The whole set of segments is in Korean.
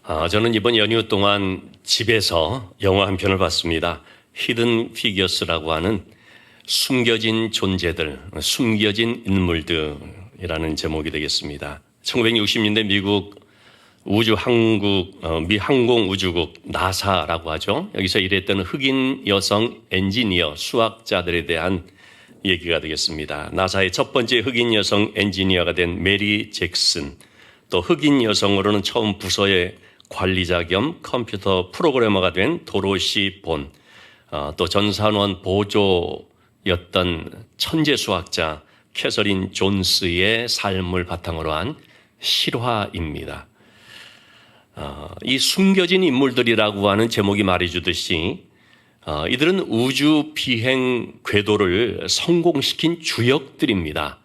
저는 이번 연휴 동안 집에서 영화 한 편을 봤습니다. 히든 피겨스라고 하는 숨겨진 존재들, 숨겨진 인물들이라는 제목이 되겠습니다. 1960년대 미국 미 항공우주국 나사라고 하죠. 여기서 일했던 흑인 여성 엔지니어 수학자들에 대한 얘기가 되겠습니다. 나사의 첫 번째 흑인 여성 엔지니어가 된 메리 잭슨, 또 흑인 여성으로는 처음 부서의 관리자 겸 컴퓨터 프로그래머가 된 도로시 본, 또 전산원 보조였던 천재 수학자 캐서린 존스의 삶을 바탕으로 한 실화입니다. 이 숨겨진 인물들이라고 하는 제목이 말해주듯이 이들은 우주 비행 궤도를 성공시킨 주역들입니다.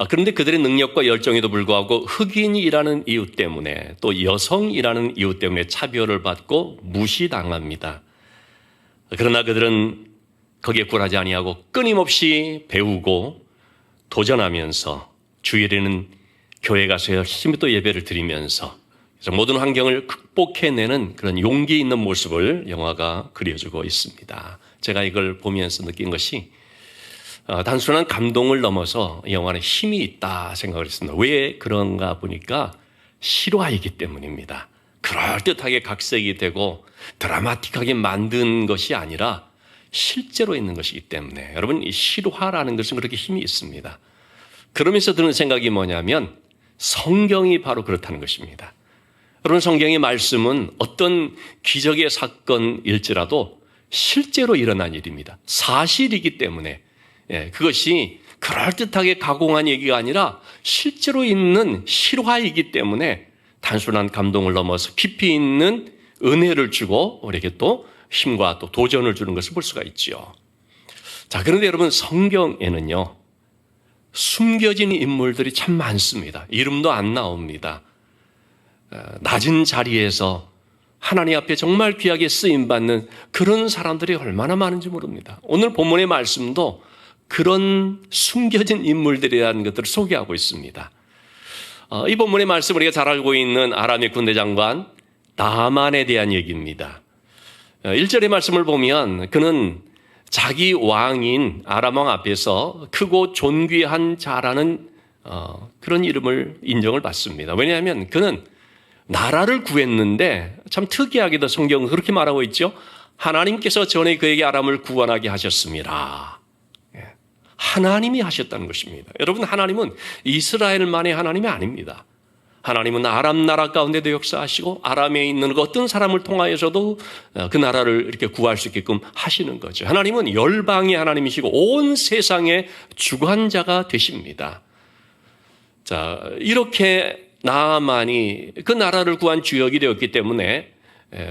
그런데 그들의 능력과 열정에도 불구하고 흑인이라는 이유 때문에 또 여성이라는 이유 때문에 차별을 받고 무시당합니다. 그러나 그들은 거기에 굴하지 아니하고 끊임없이 배우고 도전하면서 주일에는 교회 가서 열심히 또 예배를 드리면서 모든 환경을 극복해내는 그런 용기 있는 모습을 영화가 그려주고 있습니다. 제가 이걸 보면서 느낀 것이 단순한 감동을 넘어서 이 영화는 힘이 있다 생각을 했습니다. 왜 그런가 보니까 실화이기 때문입니다. 그럴듯하게 각색이 되고 드라마틱하게 만든 것이 아니라 실제로 있는 것이기 때문에 여러분, 이 실화라는 것은 그렇게 힘이 있습니다. 그러면서 드는 생각이 뭐냐면 성경이 바로 그렇다는 것입니다. 여러분, 성경의 말씀은 어떤 기적의 사건일지라도 실제로 일어난 일입니다. 사실이기 때문에 그것이 그럴듯하게 가공한 얘기가 아니라 실제로 있는 실화이기 때문에 단순한 감동을 넘어서 깊이 있는 은혜를 주고 우리에게 또 힘과 또 도전을 주는 것을 볼 수가 있죠. 자, 그런데 여러분, 성경에는요, 숨겨진 인물들이 참 많습니다. 이름도 안 나옵니다. 낮은 자리에서 하나님 앞에 정말 귀하게 쓰임받는 그런 사람들이 얼마나 많은지 모릅니다. 오늘 본문의 말씀도 그런 숨겨진 인물들이라는 것들을 소개하고 있습니다. 이 본문의 말씀 우리가 잘 알고 있는 아람의 군대 장관 나만에 대한 얘기입니다. 1절의 말씀을 보면 그는 자기 왕인 아람 왕 앞에서 크고 존귀한 자라는 그런 이름을 인정을 받습니다. 왜냐하면 그는 나라를 구했는데 참 특이하게도 성경은 그렇게 말하고 있죠. 하나님께서 전에 그에게 아람을 구원하게 하셨습니다. 하나님이 하셨다는 것입니다. 여러분, 하나님은 이스라엘만의 하나님이 아닙니다. 하나님은 아람 나라 가운데도 역사하시고 아람에 있는 어떤 사람을 통하여서도 그 나라를 이렇게 구할 수 있게끔 하시는 거죠. 하나님은 열방의 하나님이시고 온 세상의 주관자가 되십니다. 자, 이렇게 나만이 그 나라를 구한 주역이 되었기 때문에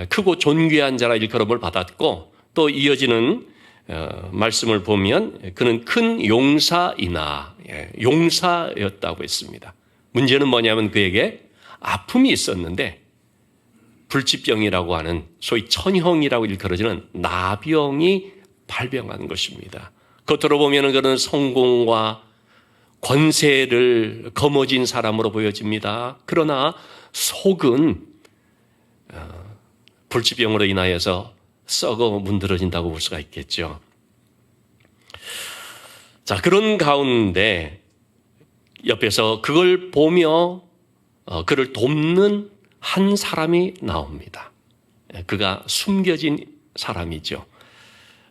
크고 존귀한 자라 일컬음을 받았고, 또 이어지는 말씀을 보면 그는 큰 용사이나 용사였다고 했습니다. 문제는 뭐냐면 그에게 아픔이 있었는데 불치병이라고 하는 소위 천형이라고 일컬어지는 나병이 발병한 것입니다. 겉으로 보면 그는 성공과 권세를 거머쥔 사람으로 보여집니다. 그러나 속은 불치병으로 인하여서 썩어 문드러진다고 볼 수가 있겠죠. 자, 그런 가운데 옆에서 그걸 보며 그를 돕는 한 사람이 나옵니다. 그가 숨겨진 사람이죠.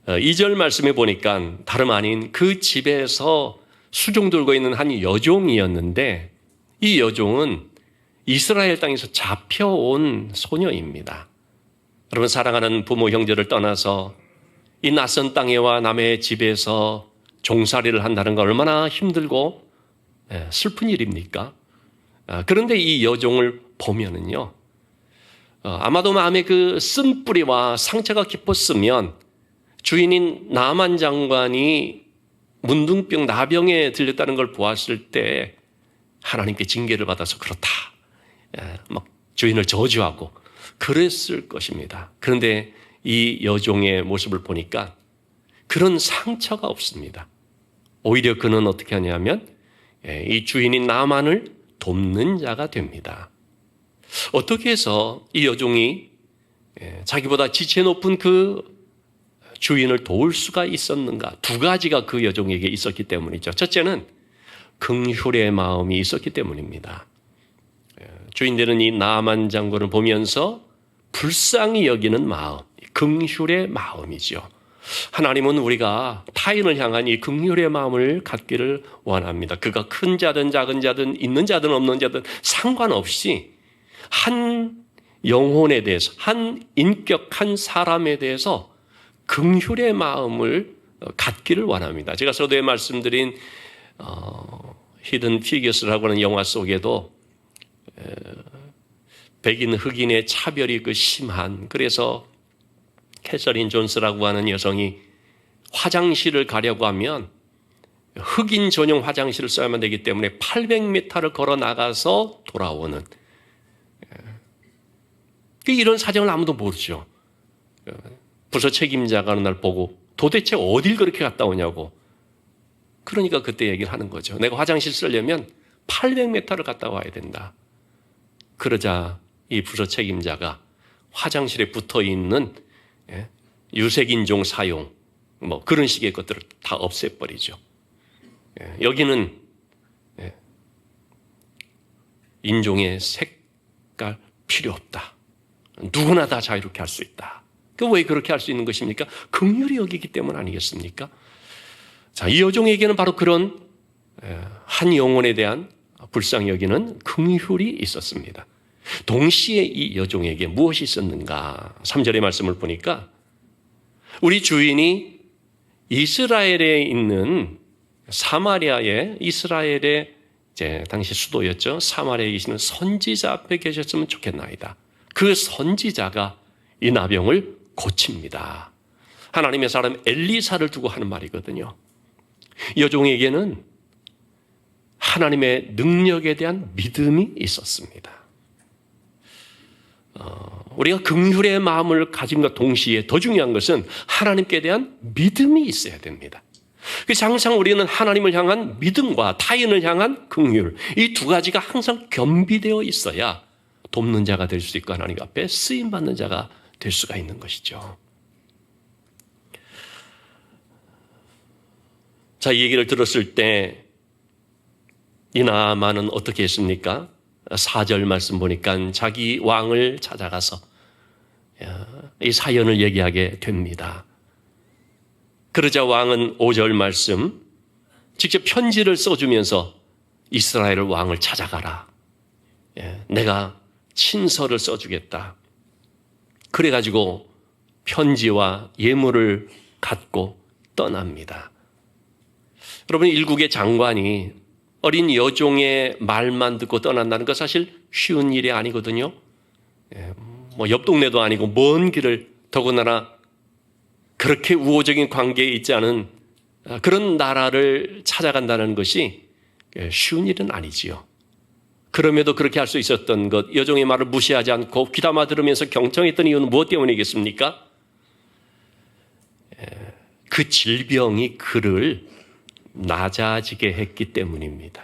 2절 말씀에 보니까 다름 아닌 그 집에서 수종 들고 있는 한 여종이었는데 이 여종은 이스라엘 땅에서 잡혀온 소녀입니다. 여러분, 사랑하는 부모 형제를 떠나서 이 낯선 땅에와 남의 집에서 종살이를 한다는 건 얼마나 힘들고 슬픈 일입니까? 그런데 이 여종을 보면은요, 아마도 마음에 그 쓴뿌리와 상처가 깊었으면 주인인 나만 장관이 문둥병 나병에 들렸다는 걸 보았을 때 하나님께 징계를 받아서 그렇다, 막 주인을 저주하고 그랬을 것입니다. 그런데 이 여종의 모습을 보니까 그런 상처가 없습니다. 오히려 그는 어떻게 하냐면 이 주인인 나만을 돕는 자가 됩니다. 어떻게 해서 이 여종이 자기보다 지체 높은 그 주인을 도울 수가 있었는가? 두 가지가 그 여종에게 있었기 때문이죠. 첫째는 긍휼의 마음이 있었기 때문입니다. 주인들은 이 나아만 장군을 보면서 불쌍히 여기는 마음, 긍휼의 마음이죠. 하나님은 우리가 타인을 향한 이 긍휼의 마음을 갖기를 원합니다. 그가 큰 자든 작은 자든 있는 자든 없는 자든 상관없이 한 영혼에 대해서, 한 인격, 한 사람에 대해서 긍휼의 마음을 갖기를 원합니다. 제가 서두에 말씀드린 히든 피겨스라고 하는 영화 속에도 백인 흑인의 차별이 그 심한, 그래서 캐서린 존스라고 하는 여성이 화장실을 가려고 하면 흑인 전용 화장실을 써야만 되기 때문에 800m를 걸어 나가서 돌아오는, 이런 사정을 아무도 모르죠. 부서 책임자가 어느 날 보고 도대체 어딜 그렇게 갔다 오냐고. 그러니까 그때 얘기를 하는 거죠. 내가 화장실 쓰려면 800m를 갔다 와야 된다. 그러자 이 부서 책임자가 화장실에 붙어 있는 유색인종 사용, 그런 식의 것들을 다 없애버리죠. 여기는 인종의 색깔 필요 없다. 누구나 다 자유롭게 할 수 있다. 왜 그렇게 할 수 있는 것입니까? 긍휼히 여기기 때문 아니겠습니까? 자, 이 여종에게는 바로 그런 한 영혼에 대한 불쌍히 여기는 긍휼이 있었습니다. 동시에 이 여종에게 무엇이 있었는가? 3절의 말씀을 보니까 우리 주인이 이스라엘에 있는 사마리아의, 이스라엘의 당시 수도였죠. 사마리아에 계시는 선지자 앞에 계셨으면 좋겠나이다. 그 선지자가 이 나병을 고칩니다. 하나님의 사람 엘리사를 두고 하는 말이거든요. 여종에게는 하나님의 능력에 대한 믿음이 있었습니다. 우리가 긍휼의 마음을 가짐과 동시에 더 중요한 것은 하나님께 대한 믿음이 있어야 됩니다. 그래서 항상 우리는 하나님을 향한 믿음과 타인을 향한 긍휼, 이 두 가지가 항상 겸비되어 있어야 돕는 자가 될 수 있고 하나님 앞에 쓰임받는 자가 될 수가 있는 것이죠. 자, 이 얘기를 들었을 때 이 나아만은 어떻게 했습니까? 4절 말씀 보니까 자기 왕을 찾아가서 이 사연을 얘기하게 됩니다. 그러자 왕은 5절 말씀 직접 편지를 써주면서 이스라엘 왕을 찾아가라. 내가 친서를 써주겠다. 그래가지고 편지와 예물을 갖고 떠납니다. 여러분, 일국의 장관이 어린 여종의 말만 듣고 떠난다는 것 사실 쉬운 일이 아니거든요. 옆 동네도 아니고 먼 길을, 더군다나 그렇게 우호적인 관계에 있지 않은 그런 나라를 찾아간다는 것이 쉬운 일은 아니지요. 그럼에도 그렇게 할 수 있었던 것, 여종의 말을 무시하지 않고 귀담아 들으면서 경청했던 이유는 무엇 때문이겠습니까? 그 질병이 그를 낮아지게 했기 때문입니다.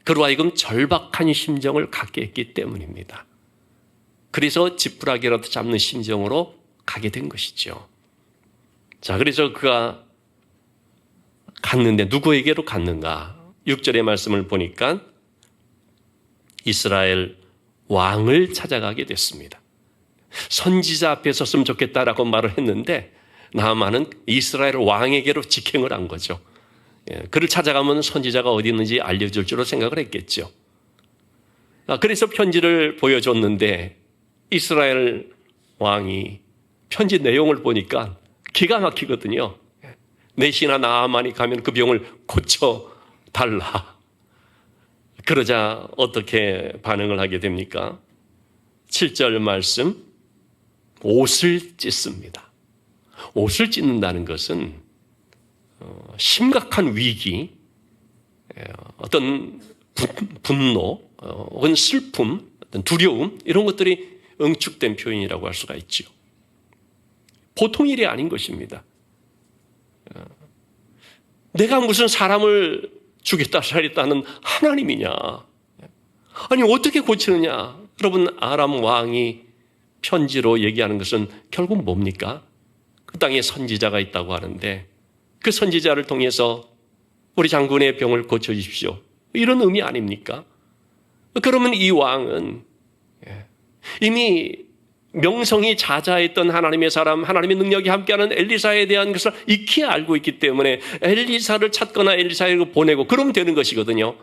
그로 하여금 절박한 심정을 갖게 했기 때문입니다. 그래서 지푸라기라도 잡는 심정으로 가게 된 것이죠. 자, 그래서 그가 갔는데 누구에게로 갔는가? 6절의 말씀을 보니까 이스라엘 왕을 찾아가게 됐습니다. 선지자 앞에 섰으면 좋겠다라고 말을 했는데 나아만은 이스라엘 왕에게로 직행을 한 거죠. 그를 찾아가면 선지자가 어디 있는지 알려줄 줄로 생각을 했겠죠. 그래서 편지를 보여줬는데 이스라엘 왕이 편지 내용을 보니까 기가 막히거든요. 내시나 나아만이 가면 그 병을 고쳐달라. 그러자 어떻게 반응을 하게 됩니까? 7절 말씀, 옷을 찢습니다. 옷을 찢는다는 것은 심각한 위기, 어떤 분노, 혹은 슬픔, 어떤 두려움, 이런 것들이 응축된 표현이라고 할 수가 있죠. 보통 일이 아닌 것입니다. 내가 무슨 사람을 죽였다 살렸다는 하나님이냐? 아니 어떻게 고치느냐? 여러분, 아람 왕이 편지로 얘기하는 것은 결국 뭡니까? 그 땅에 선지자가 있다고 하는데 그 선지자를 통해서 우리 장군의 병을 고쳐주십시오, 이런 의미 아닙니까? 그러면 이 왕은 이미 명성이 자자했던 하나님의 사람, 하나님의 능력이 함께하는 엘리사에 대한 것을 익히 알고 있기 때문에 엘리사를 찾거나 엘리사에게 보내고 그러면 되는 것이거든요.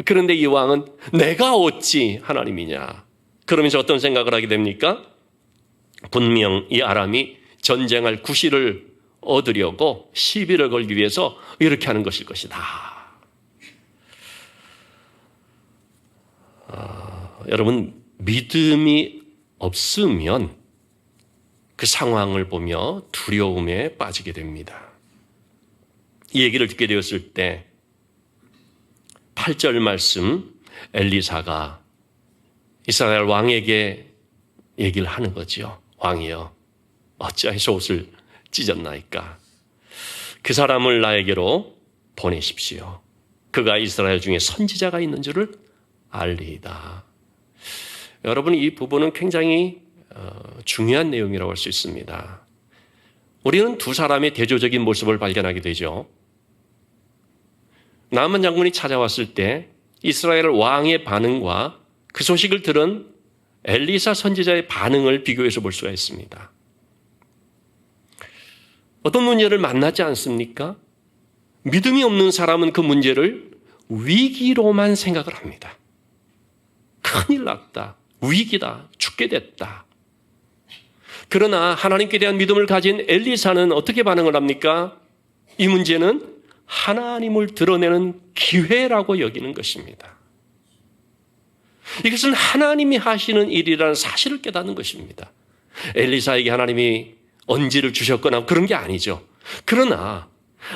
그런데 이 왕은 내가 어찌 하나님이냐, 그러면서 어떤 생각을 하게 됩니까? 분명 이 아람이 전쟁할 구실을 얻으려고 시비를 걸기 위해서 이렇게 하는 것일 것이다. 여러분, 믿음이 없으면 그 상황을 보며 두려움에 빠지게 됩니다. 이 얘기를 듣게 되었을 때 8절 말씀, 엘리사가 이스라엘 왕에게 얘기를 하는 거죠. 왕이여, 어찌하여서 옷을 찢었나이까? 그 사람을 나에게로 보내십시오. 그가 이스라엘 중에 선지자가 있는 줄을 알리이다. 여러분, 이 부분은 굉장히 중요한 내용이라고 할 수 있습니다. 우리는 두 사람의 대조적인 모습을 발견하게 되죠. 나만 장군이 찾아왔을 때 이스라엘 왕의 반응과 그 소식을 들은 엘리사 선지자의 반응을 비교해서 볼 수가 있습니다. 어떤 문제를 만나지 않습니까? 믿음이 없는 사람은 그 문제를 위기로만 생각을 합니다. 큰일 났다, 위기다, 죽게 됐다. 그러나 하나님께 대한 믿음을 가진 엘리사는 어떻게 반응을 합니까? 이 문제는 하나님을 드러내는 기회라고 여기는 것입니다. 이것은 하나님이 하시는 일이라는 사실을 깨닫는 것입니다. 엘리사에게 하나님이 언지를 주셨거나 그런 게 아니죠. 그러나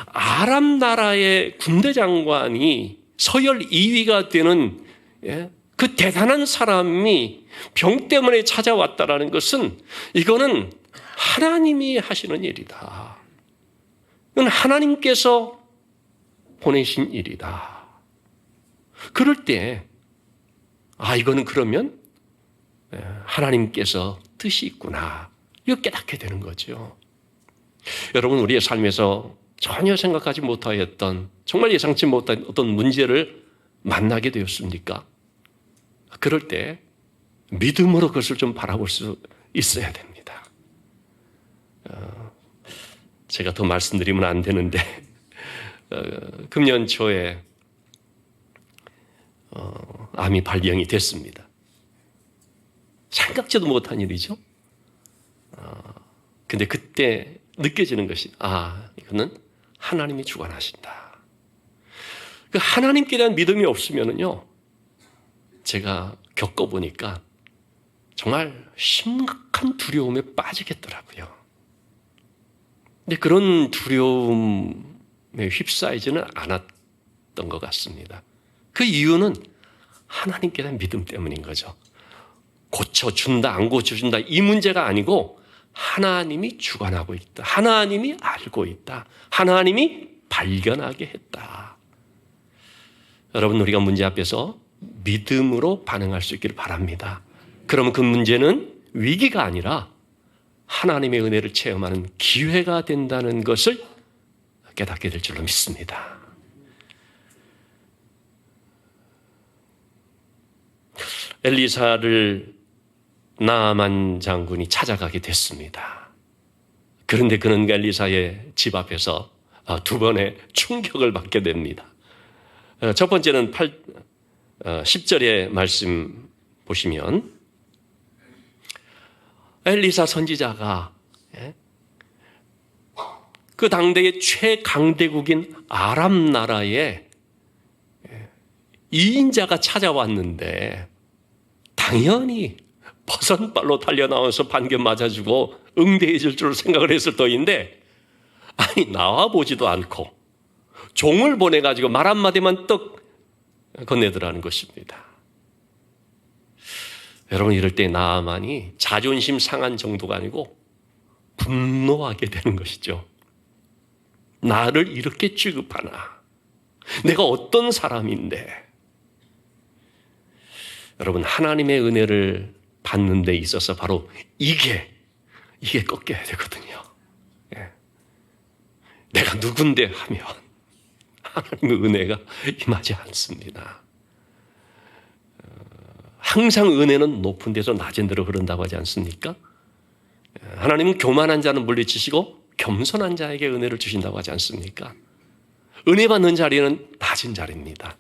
아람 나라의 군대 장관이 서열 2위가 되는 그 대단한 사람이 병 때문에 찾아왔다라는 것은 이거는 하나님이 하시는 일이다. 이건 하나님께서 보내신 일이다. 그럴 때 이거는 그러면 하나님께서 뜻이 있구나, 이거 깨닫게 되는 거죠. 여러분, 우리의 삶에서 전혀 생각하지 못하였던, 정말 예상치 못한 어떤 문제를 만나게 되었습니까? 그럴 때 믿음으로 그것을 좀 바라볼 수 있어야 됩니다. 제가 더 말씀드리면 안 되는데 금년 초에 암이 발병이 됐습니다. 생각지도 못한 일이죠. 근데 그때 느껴지는 것이 이거는 하나님이 주관하신다. 그 하나님께 대한 믿음이 없으면은요, 제가 겪어보니까 정말 심각한 두려움에 빠지겠더라고요. 근데 그런 두려움에 휩싸이지는 않았던 것 같습니다. 그 이유는 하나님께 대한 믿음 때문인 거죠. 고쳐준다, 안 고쳐준다, 이 문제가 아니고 하나님이 주관하고 있다. 하나님이 알고 있다. 하나님이 발견하게 했다. 여러분, 우리가 문제 앞에서 믿음으로 반응할 수 있기를 바랍니다. 그러면 그 문제는 위기가 아니라 하나님의 은혜를 체험하는 기회가 된다는 것을 깨닫게 될 줄로 믿습니다. 엘리사를 나아만 장군이 찾아가게 됐습니다. 그런데 그는 엘리사의 집 앞에서 두 번의 충격을 받게 됩니다. 첫 번째는 10절의 말씀 보시면 엘리사 선지자가 그 당대의 최강대국인 아람 나라에 2인자가 찾아왔는데 당연히 버선발로 달려나와서 반겨 맞아주고 응대해 줄 줄 생각을 했을 터인데 나와보지도 않고 종을 보내가지고 말 한마디만 떡 건네더라는 것입니다. 여러분, 이럴 때 나아만이 자존심 상한 정도가 아니고 분노하게 되는 것이죠. 나를 이렇게 취급하나? 내가 어떤 사람인데? 여러분, 하나님의 은혜를 받는 데 있어서 바로 이게 꺾여야 되거든요. 예. 내가 누군데 하면 하나님의 은혜가 임하지 않습니다. 항상 은혜는 높은 데서 낮은 데로 흐른다고 하지 않습니까? 하나님은 교만한 자는 물리치시고 겸손한 자에게 은혜를 주신다고 하지 않습니까? 은혜 받는 자리는 낮은 자리입니다.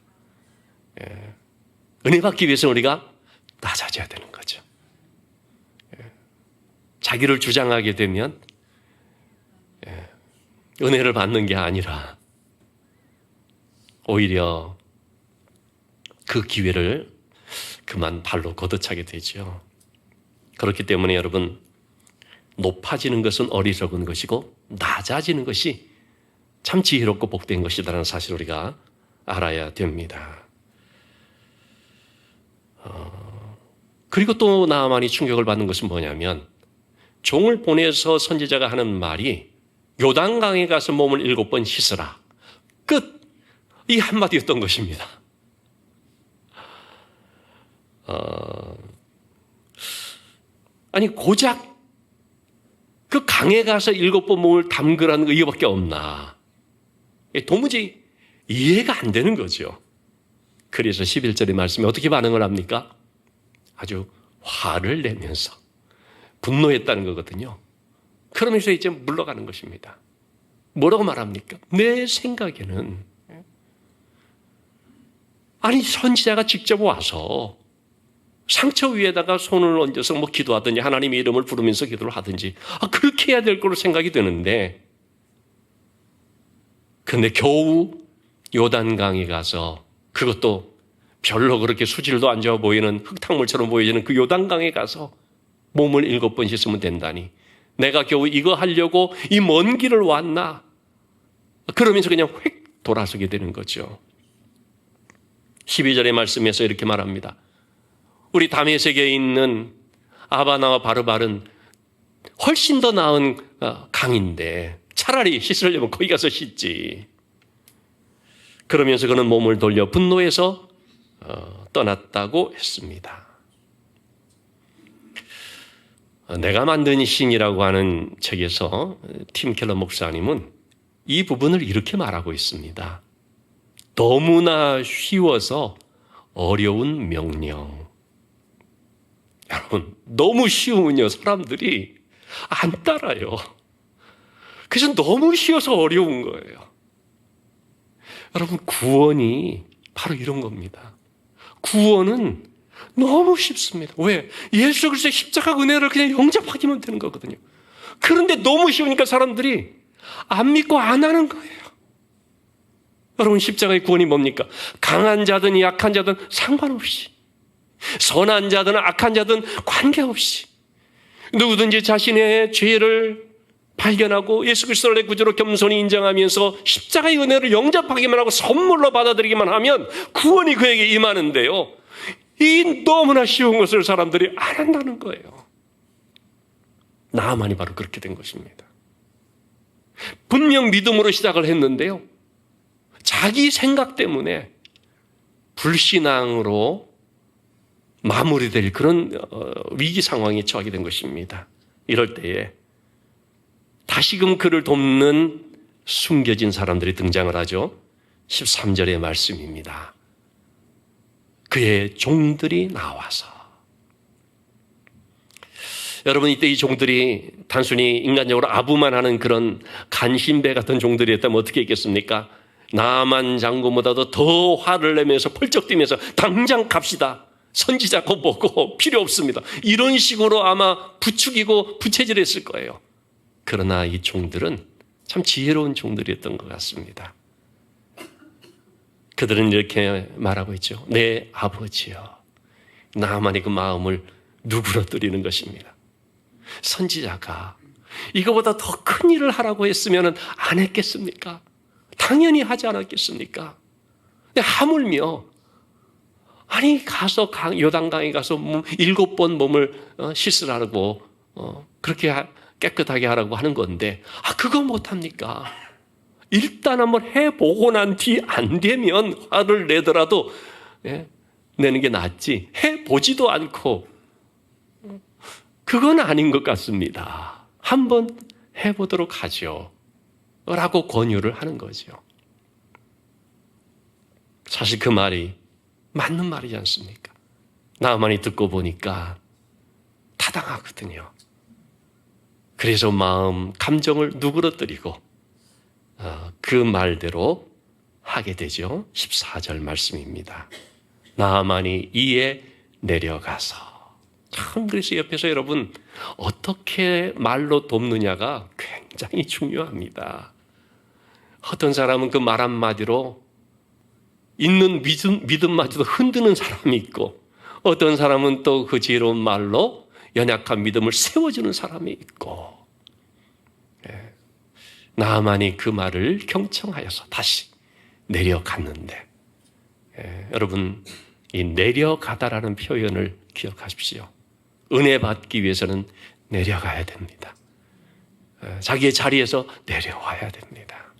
은혜 받기 위해서 우리가 낮아져야 되는 거죠. 자기를 주장하게 되면 은혜를 받는 게 아니라 오히려 그 기회를 그만 발로 걷어차게 되죠. 그렇기 때문에 여러분, 높아지는 것은 어리석은 것이고 낮아지는 것이 참 지혜롭고 복된 것이라는 사실을 우리가 알아야 됩니다. 그리고 또 나아만이 충격을 받는 것은 뭐냐면, 종을 보내서 선지자가 하는 말이 요단강에 가서 몸을 7번 씻으라, 끝! 이 한마디였던 것입니다. 아니 고작 그 강에 가서 7번 몸을 담그라는 거 이거밖에 없나? 도무지 이해가 안 되는 거죠. 그래서 11절의 말씀에 어떻게 반응을 합니까? 아주 화를 내면서 분노했다는 거거든요. 그러면서 이제 물러가는 것입니다. 뭐라고 말합니까? 내 생각에는 아니 선지자가 직접 와서 상처 위에다가 손을 얹어서 뭐 기도하든지 하나님의 이름을 부르면서 기도를 하든지 그렇게 해야 될 거로 생각이 드는데, 근데 겨우 요단강에 가서, 그것도 별로 그렇게 수질도 안 좋아 보이는 흙탕물처럼 보이는 그 요단강에 가서 몸을 7번 씻으면 된다니, 내가 겨우 이거 하려고 이 먼 길을 왔나? 그러면서 그냥 휙 돌아서게 되는 거죠. 12절의 말씀에서 이렇게 말합니다. 우리 다메섹에 있는 아바나와 바르발은 훨씬 더 나은 강인데 차라리 씻으려면 거기 가서 씻지. 그러면서 그는 몸을 돌려 분노해서 떠났다고 했습니다. 내가 만든 신이라고 하는 책에서 팀 켈러 목사님은 이 부분을 이렇게 말하고 있습니다. 너무나 쉬워서 어려운 명령. 여러분, 너무 쉬우면요 사람들이 안 따라요. 그래서 너무 쉬워서 어려운 거예요. 여러분, 구원이 바로 이런 겁니다. 구원은 너무 쉽습니다. 왜? 예수 그리스도의 십자가 은혜를 그냥 영접하기만 되는 거거든요. 그런데 너무 쉬우니까 사람들이 안 믿고 안 하는 거예요. 여러분, 십자가의 구원이 뭡니까? 강한 자든 약한 자든 상관없이, 선한 자든 악한 자든 관계없이 누구든지 자신의 죄를 발견하고 예수 그리스도를 내 구주로 겸손히 인정하면서 십자가의 은혜를 영접하기만 하고 선물로 받아들이기만 하면 구원이 그에게 임하는데요, 이 너무나 쉬운 것을 사람들이 안 한다는 거예요. 나아만이 바로 그렇게 된 것입니다. 분명 믿음으로 시작을 했는데요, 자기 생각 때문에 불신앙으로 마무리될 그런 위기 상황에 처하게 된 것입니다. 이럴 때에 다시금 그를 돕는 숨겨진 사람들이 등장을 하죠. 13절의 말씀입니다. 그의 종들이 나와서. 여러분, 이때 이 종들이 단순히 인간적으로 아부만 하는 그런 간신배 같은 종들이었다면 어떻게 했겠습니까? 나만 장군보다도 더 화를 내면서 펄쩍 뛰면서 당장 갑시다. 선지자 거 보고 필요 없습니다. 이런 식으로 아마 부추기고 부채질했을 거예요. 그러나 이 종들은 참 지혜로운 종들이었던 것 같습니다. 그들은 이렇게 말하고 있죠. 내 아버지여. 나만의 그 마음을 누그러뜨리는 것입니다. 선지자가 이거보다 더 큰 일을 하라고 했으면 안 했겠습니까? 당연히 하지 않았겠습니까? 근데 하물며 아니 가서 요단강에 가서 7번 몸을 씻으라고 그렇게 깨끗하게 하라고 하는 건데 그거 못합니까? 일단 한번 해보고 난 뒤 안 되면 화를 내더라도 내는 게 낫지 해보지도 않고 그건 아닌 것 같습니다. 한번 해보도록 하죠. 라고 권유를 하는 거죠. 사실 그 말이 맞는 말이지 않습니까? 나만이 듣고 보니까 타당하거든요. 그래서 마음, 감정을 누그러뜨리고 그 말대로 하게 되죠. 14절 말씀입니다. 나만이 이에 내려가서. 참 그래서 옆에서 여러분 어떻게 말로 돕느냐가 굉장히 중요합니다. 어떤 사람은 그 말 한마디로 있는 믿음마저도 흔드는 사람이 있고 어떤 사람은 또 그 지혜로운 말로 연약한 믿음을 세워주는 사람이 있고 나만이 그 말을 경청하여서 다시 내려갔는데 여러분 이 내려가다라는 표현을 기억하십시오. 은혜 받기 위해서는 내려가야 됩니다. 자기의 자리에서 내려와야 됩니다.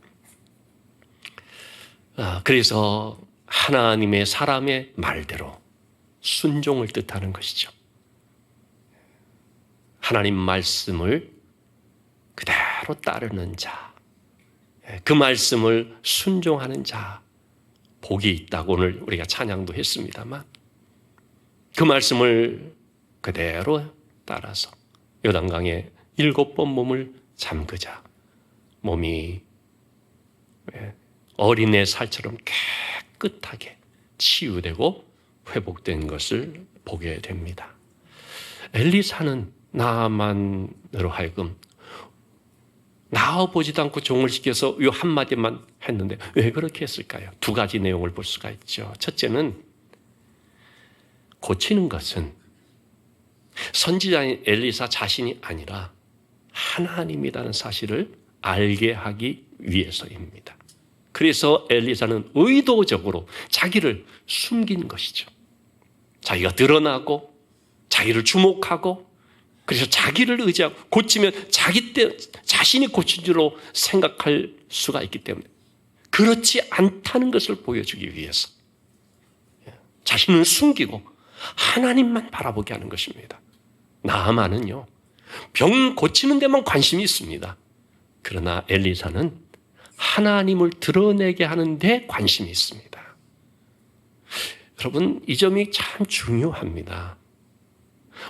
그래서 하나님의 사람의 말대로 순종을 뜻하는 것이죠. 하나님 말씀을 그대로 따르는 자, 그 말씀을 순종하는 자, 복이 있다고 오늘 우리가 찬양도 했습니다만 그 말씀을 그대로 따라서 요단강에 7번 몸을 잠그자 몸이 어린애 살처럼 깨끗하게 치유되고 회복된 것을 보게 됩니다. 엘리사는 나아만으로 하여금 나아보지도 않고 종을 시켜서 이 한마디만 했는데 왜 그렇게 했을까요? 두 가지 내용을 볼 수가 있죠. 첫째는 고치는 것은 선지자인 엘리사 자신이 아니라 하나님이라는 사실을 알게 하기 위해서입니다. 그래서 엘리사는 의도적으로 자기를 숨긴 것이죠. 자기가 드러나고 자기를 주목하고 그래서 자기를 의지하고 고치면 자신이 고친 줄로 생각할 수가 있기 때문에 그렇지 않다는 것을 보여주기 위해서 자신을 숨기고 하나님만 바라보게 하는 것입니다. 나아만은요, 병 고치는 데만 관심이 있습니다. 그러나 엘리사는 하나님을 드러내게 하는 데 관심이 있습니다. 여러분, 이 점이 참 중요합니다.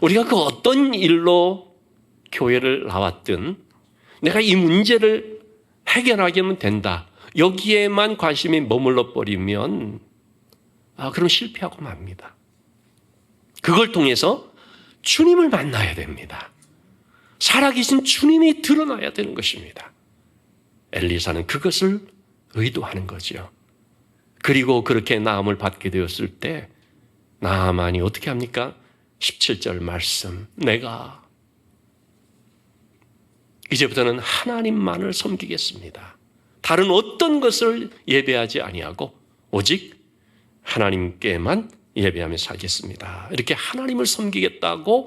우리가 그 어떤 일로 교회를 나왔든 내가 이 문제를 해결하게 된다. 여기에만 관심이 머물러 버리면 그럼 실패하고 맙니다. 그걸 통해서 주님을 만나야 됩니다. 살아계신 주님이 드러나야 되는 것입니다. 엘리사는 그것을 의도하는 거죠. 그리고 그렇게 나음을 받게 되었을 때 나아만이 어떻게 합니까? 17절 말씀, 내가 이제부터는 하나님만을 섬기겠습니다. 다른 어떤 것을 예배하지 아니하고 오직 하나님께만 예배하며 살겠습니다. 이렇게 하나님을 섬기겠다고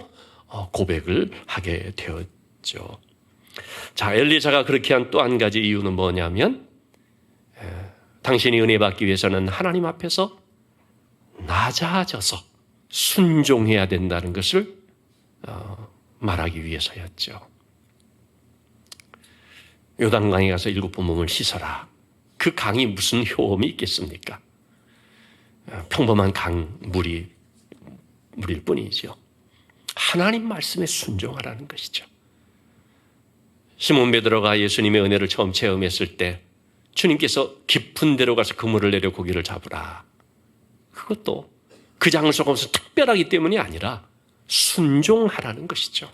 고백을 하게 되었죠. 자, 엘리사가 그렇게 한 또 한 가지 이유는 뭐냐면 당신이 은혜 받기 위해서는 하나님 앞에서 낮아져서 순종해야 된다는 것을 말하기 위해서였죠. 요단강에 가서 7번 몸을 씻어라. 그 강이 무슨 효험이 있겠습니까? 평범한 물일 뿐이죠. 하나님 말씀에 순종하라는 것이죠. 시몬 베드로가 예수님의 은혜를 처음 체험했을 때 주님께서 깊은 데로 가서 그물을 내려 고기를 잡으라. 그것도 그 장소가 무슨 특별하기 때문이 아니라 순종하라는 것이죠.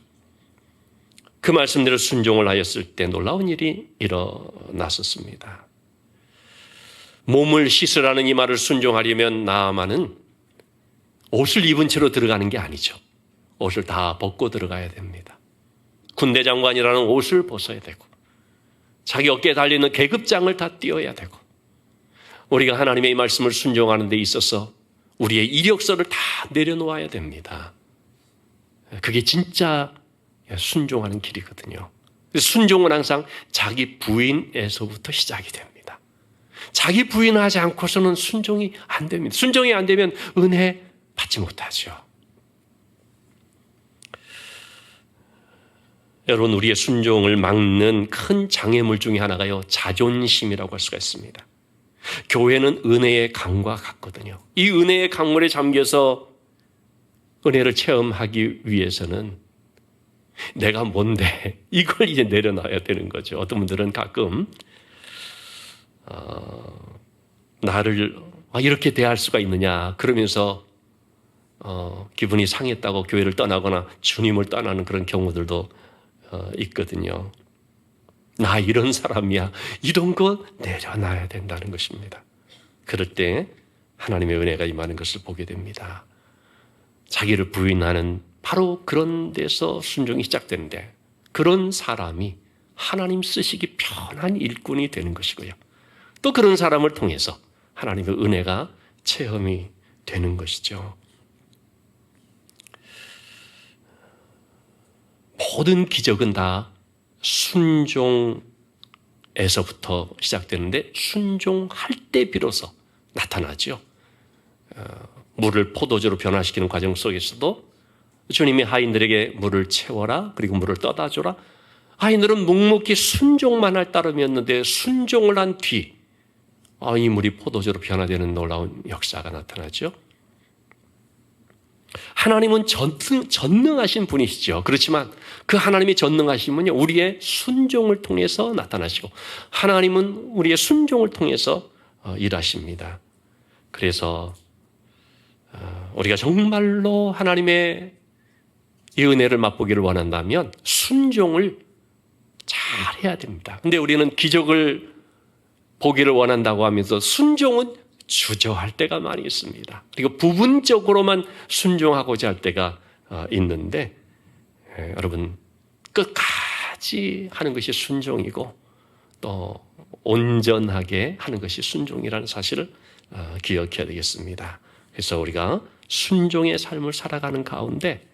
그 말씀대로 순종을 하였을 때 놀라운 일이 일어났었습니다. 몸을 씻으라는 이 말을 순종하려면 나아만은 옷을 입은 채로 들어가는 게 아니죠. 옷을 다 벗고 들어가야 됩니다. 군대 장관이라는 옷을 벗어야 되고 자기 어깨에 달리는 계급장을 다 띄어야 되고 우리가 하나님의 이 말씀을 순종하는 데 있어서 우리의 이력서를 다 내려놓아야 됩니다. 그게 진짜 순종하는 길이거든요. 순종은 항상 자기 부인에서부터 시작이 됩니다. 자기 부인하지 않고서는 순종이 안 됩니다. 순종이 안 되면 은혜 받지 못하죠. 여러분, 우리의 순종을 막는 큰 장애물 중에 하나가요, 자존심이라고 할 수가 있습니다. 교회는 은혜의 강과 같거든요. 이 은혜의 강물에 잠겨서 은혜를 체험하기 위해서는 내가 뭔데 이걸 이제 내려놔야 되는 거죠. 어떤 분들은 가끔 나를 이렇게 대할 수가 있느냐 그러면서 기분이 상했다고 교회를 떠나거나 주님을 떠나는 그런 경우들도 있거든요. 나 이런 사람이야. 이런 거 내려놔야 된다는 것입니다. 그럴 때 하나님의 은혜가 임하는 것을 보게 됩니다. 자기를 부인하는 바로 그런 데서 순종이 시작되는데, 그런 사람이 하나님 쓰시기 편한 일꾼이 되는 것이고요. 또 그런 사람을 통해서 하나님의 은혜가 체험이 되는 것이죠. 모든 기적은 다 순종에서부터 시작되는데, 순종할 때 비로소 나타나죠. 물을 포도주로 변화시키는 과정 속에서도 주님이 하인들에게 물을 채워라, 그리고 물을 떠다 줘라. 하인들은 묵묵히 순종만 할 따름이었는데, 순종을 한 뒤 이 물이 포도주로 변화되는 놀라운 역사가 나타나죠. 하나님은 전능하신 분이시죠. 그렇지만 그 하나님의 전능하심은요, 우리의 순종을 통해서 나타나시고, 하나님은 우리의 순종을 통해서 일하십니다. 그래서 우리가 정말로 하나님의 이 은혜를 맛보기를 원한다면 순종을 잘 해야 됩니다. 근데 우리는 기적을 보기를 원한다고 하면서 순종은 주저할 때가 많이 있습니다. 그리고 부분적으로만 순종하고자 할 때가 있는데, 여러분, 끝까지 하는 것이 순종이고 또 온전하게 하는 것이 순종이라는 사실을 기억해야 되겠습니다. 그래서 우리가 순종의 삶을 살아가는 가운데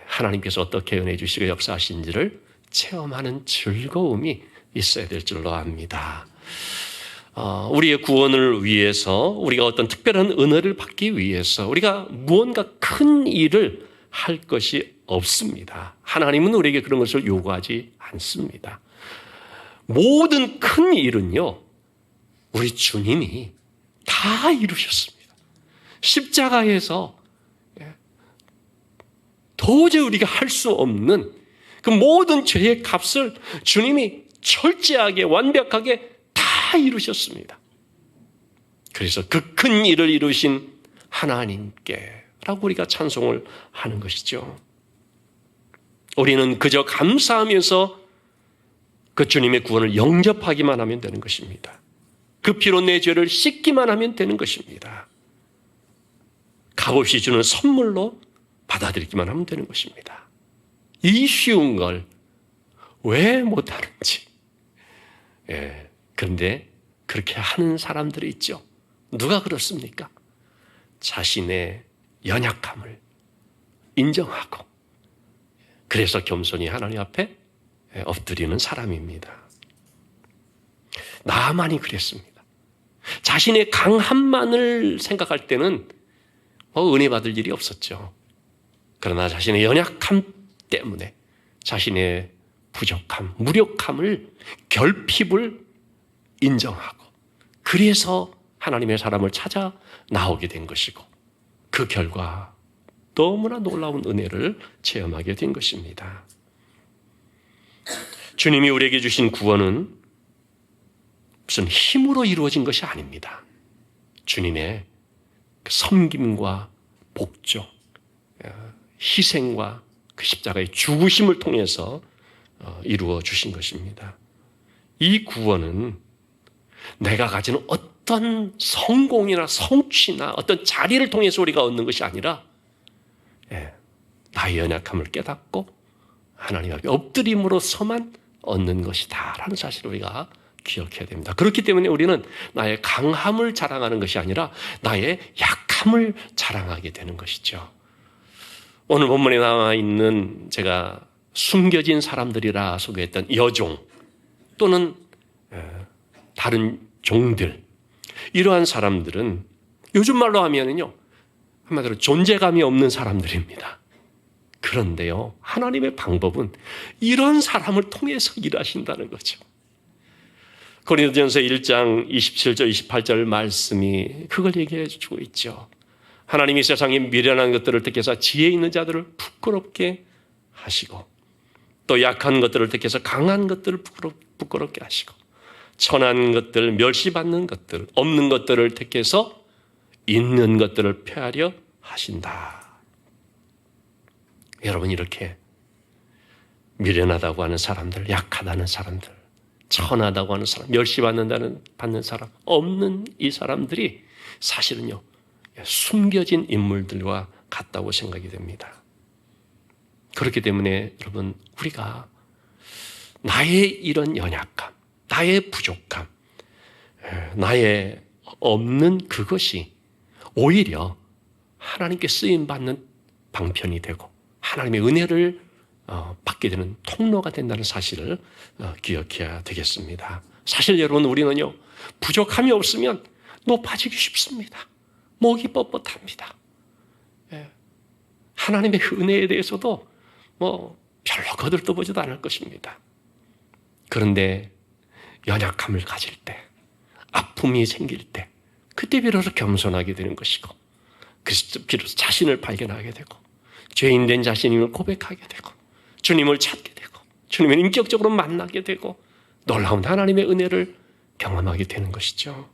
하나님께서 어떻게 은혜 주시고 역사하신지를 체험하는 즐거움이 있어야 될 줄로 압니다. 우리의 구원을 위해서, 우리가 어떤 특별한 은혜를 받기 위해서 우리가 무언가 큰 일을 할 것이 없습니다. 하나님은 우리에게 그런 것을 요구하지 않습니다. 모든 큰 일은요, 우리 주님이 다 이루셨습니다. 십자가에서 도저히 우리가 할 수 없는 그 모든 죄의 값을 주님이 철저하게 완벽하게 다 이루셨습니다. 그래서 그 큰 일을 이루신 하나님께라고 우리가 찬송을 하는 것이죠. 우리는 그저 감사하면서 그 주님의 구원을 영접하기만 하면 되는 것입니다. 그 피로 내 죄를 씻기만 하면 되는 것입니다. 값없이 주는 선물로 받아들이기만 하면 되는 것입니다. 이 쉬운 걸 왜 못하는지. 그런데 그렇게 하는 사람들이 있죠. 누가 그렇습니까? 자신의 연약함을 인정하고, 그래서 겸손히 하나님 앞에 엎드리는 사람입니다. 나만이 그랬습니다. 자신의 강함만을 생각할 때는 은혜 받을 일이 없었죠. 그러나 자신의 연약함 때문에 자신의 부족함, 무력함을, 결핍을 인정하고, 그래서 하나님의 사람을 찾아 나오게 된 것이고, 그 결과 너무나 놀라운 은혜를 체험하게 된 것입니다. 주님이 우리에게 주신 구원은 무슨 힘으로 이루어진 것이 아닙니다. 주님의 섬김과 복종, 희생과 그 십자가의 죽으심을 통해서 이루어 주신 것입니다. 이 구원은 내가 가지는 어떤 성공이나 성취나 어떤 자리를 통해서 우리가 얻는 것이 아니라, 나의 연약함을 깨닫고 하나님 앞에 엎드림으로서만 얻는 것이다라는 사실을 우리가 기억해야 됩니다. 그렇기 때문에 우리는 나의 강함을 자랑하는 것이 아니라 나의 약함을 자랑하게 되는 것이죠. 오늘 본문에 나와 있는 제가 숨겨진 사람들이라 소개했던 여종 또는 다른 종들, 이러한 사람들은 요즘 말로 하면은요, 한마디로 존재감이 없는 사람들입니다. 그런데요, 하나님의 방법은 이런 사람을 통해서 일하신다는 거죠. 고린도전서 1장 27절 28절 말씀이 그걸 얘기해 주고 있죠. 하나님이 세상에 미련한 것들을 택해서 지혜 있는 자들을 부끄럽게 하시고, 또 약한 것들을 택해서 강한 것들을 부끄럽게 하시고, 천한 것들, 멸시받는 것들, 없는 것들을 택해서 있는 것들을 폐하려 하신다. 여러분, 이렇게 미련하다고 하는 사람들, 약하다는 사람들, 천하다고 하는 사람, 멸시받는 사람, 없는 이 사람들이 사실은요, 숨겨진 인물들과 같다고 생각이 됩니다. 그렇기 때문에 여러분, 우리가 나의 이런 연약함, 나의 부족함, 나의 없는 그것이 오히려 하나님께 쓰임받는 방편이 되고 하나님의 은혜를 받게 되는 통로가 된다는 사실을 기억해야 되겠습니다. 사실 여러분, 우리는요, 부족함이 없으면 높아지기 쉽습니다. 목이 뻣뻣합니다. 하나님의 은혜에 대해서도 별로 거들떠보지도 않을 것입니다. 그런데 연약함을 가질 때, 아픔이 생길 때, 그때 비로소 겸손하게 되는 것이고, 비로소 자신을 발견하게 되고, 죄인된 자신임을 고백하게 되고, 주님을 찾게 되고, 주님을 인격적으로 만나게 되고, 놀라운 하나님의 은혜를 경험하게 되는 것이죠.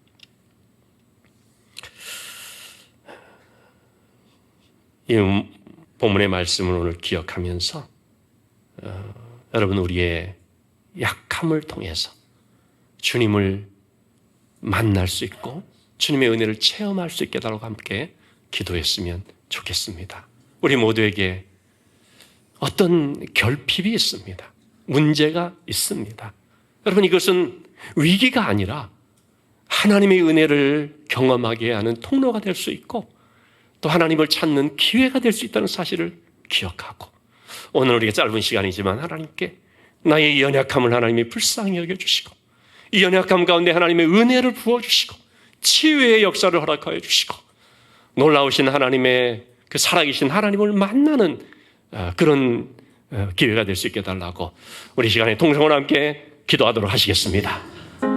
이 본문의 말씀을 오늘 기억하면서 여러분, 우리의 약함을 통해서 주님을 만날 수 있고 주님의 은혜를 체험할 수 있게 해달라고 함께 기도했으면 좋겠습니다. 우리 모두에게 어떤 결핍이 있습니다. 문제가 있습니다. 여러분, 이것은 위기가 아니라 하나님의 은혜를 경험하게 하는 통로가 될 수 있고 또 하나님을 찾는 기회가 될 수 있다는 사실을 기억하고, 오늘 우리가 짧은 시간이지만 하나님께 나의 연약함을 하나님이 불쌍히 여겨주시고 이 연약함 가운데 하나님의 은혜를 부어주시고 치유의 역사를 허락하여 주시고 놀라우신 하나님의 그 살아계신 하나님을 만나는 그런 기회가 될 수 있게 해달라고 우리 시간에 동성을 함께 기도하도록 하시겠습니다.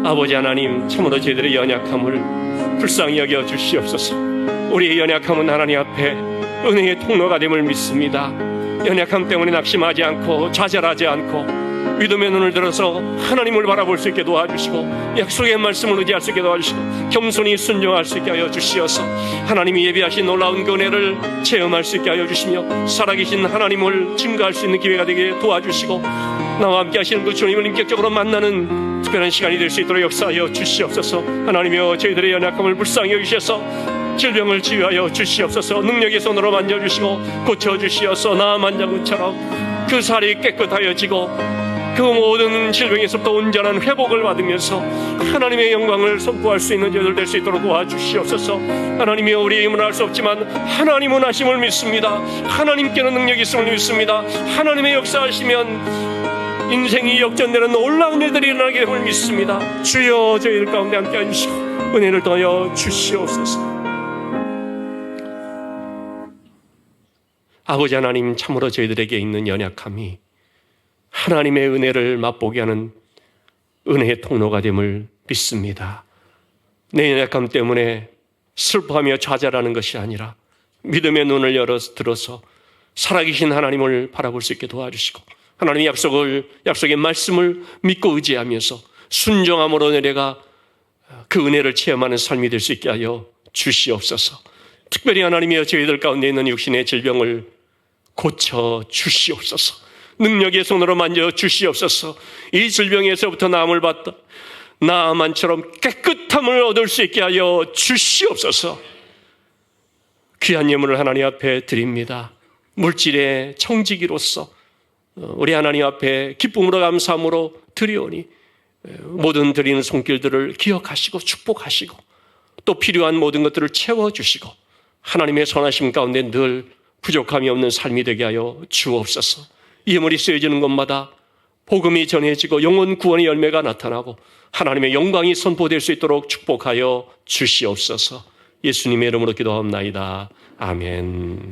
아버지 하나님, 참으로 저희들의 연약함을 불쌍히 여겨 주시옵소서. 우리의 연약함은 하나님 앞에 은혜의 통로가 됨을 믿습니다. 연약함 때문에 낙심하지 않고 좌절하지 않고 믿음의 눈을 들어서 하나님을 바라볼 수 있게 도와주시고 약속의 말씀을 의지할 수 있게 도와주시고 겸손히 순종할 수 있게 하여 주시어서 하나님이 예비하신 놀라운 그 은혜를 체험할 수 있게 하여 주시며 살아계신 하나님을 증거할 수 있는 기회가 되게 도와주시고 나와 함께 하시는 그 주님을 인격적으로 만나는 특별한 시간이 될 수 있도록 역사하여 주시옵소서. 하나님이여, 저희들의 연약함을 불쌍히 여기셔서 질병을 치유하여 주시옵소서. 능력의 손으로 만져주시고 고쳐주시어서 나 만장군처럼 그 살이 깨끗하여지고 그 모든 질병에서부터 온전한 회복을 받으면서 하나님의 영광을 선포할 수 있는 저희들 될 수 있도록 도와주시옵소서. 하나님이여, 우리의 힘은 알 수 없지만 하나님은 하심을 믿습니다. 하나님께는 능력이 있음을 믿습니다. 하나님의 역사하시면 인생이 역전되는 놀라운 일들이 일어나게 됨을 믿습니다. 주여, 저희들 가운데 함께 해주시고 은혜를 더하여 주시옵소서. 아버지 하나님, 참으로 저희들에게 있는 연약함이 하나님의 은혜를 맛보게 하는 은혜의 통로가 됨을 믿습니다. 내 연약함 때문에 슬퍼하며 좌절하는 것이 아니라 믿음의 눈을 들어서 살아계신 하나님을 바라볼 수 있게 도와주시고 하나님의 약속의 말씀을 믿고 의지하면서 순종함으로 내가 그 은혜를 체험하는 삶이 될 수 있게 하여 주시옵소서. 특별히 하나님이여, 저희들 가운데 있는 육신의 질병을 고쳐 주시옵소서. 능력의 손으로 만져 주시옵소서. 이 질병에서부터 나음을 받다 나만처럼 깨끗함을 얻을 수 있게 하여 주시옵소서. 귀한 예물을 하나님 앞에 드립니다. 물질의 청지기로서 우리 하나님 앞에 기쁨으로 감사함으로 드리오니 모든 드리는 손길들을 기억하시고 축복하시고 또 필요한 모든 것들을 채워주시고 하나님의 선하심 가운데 늘 부족함이 없는 삶이 되게 하여 주옵소서. 이 예물이 쓰여지는 곳마다 복음이 전해지고 영혼 구원의 열매가 나타나고 하나님의 영광이 선포될 수 있도록 축복하여 주시옵소서. 예수님의 이름으로 기도하옵나이다. 아멘.